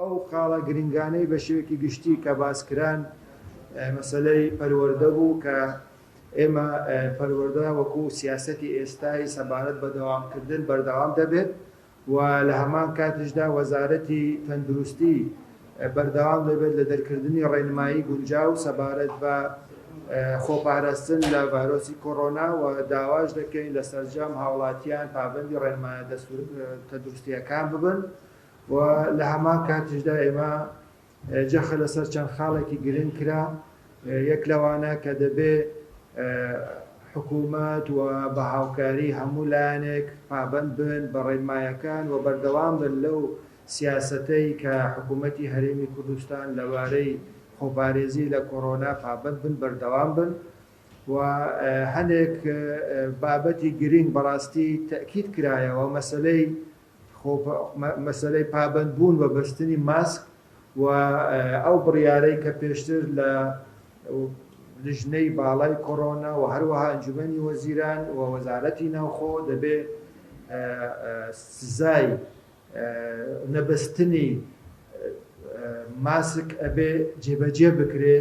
ئەو خاڵە گرنگانەی بە شێوەیەکی گشتی کە باسکران مەسەلەی پەروەردە بوو کە ئێمە پەروەردە وەکو سیاسەتی ئێستای سەبارەت بە دەوامکردن بەردەوام دەبێت و لە هەمان کاتیشدا وەزارەتی تەندروستی بەردەوام دەبێت لە دەرکردنی ڕێنمایی گونجاو سەبارەت بە خۆپاراستن لە ڤایرۆسی کۆڕۆنا و داواش دەکەین لە سەرجەم هاوڵاتیان پابەندی ڕێنمایە تەندروستیەکان ببن و لە هەمان کاتیشدا ئێمە جەخە لەسەر چەند خاڵێکی گرنگ کرا یەک لەوانە کە دەبێ حکوومەت و بە هاوکاری هەموو لایەنێک پابەند بن بە ڕێنمایەکان و بەردەوام بن لەو سیاسەتەی کە حکوومەتی هەرێمی کوردستان لەوارەی خۆپارێزی لە کۆڕۆنا پابەند بن بەردەوام بن و هەندێک بابەتی گرنگ بەڕاستی تەکید کرایەوە مەسەلەی پابەند بوون بە بەستنی ماسک و ئەو بڕیارەی کە پێشتر لە لژنەی باڵای کۆڕۆنا و هەروەها ئەنجومەنی وەزیران و وەزارەتی ناوخۆ دەبێ سزای نەبەستنی ماسک ئەبێ جێبەجێ بکرێ.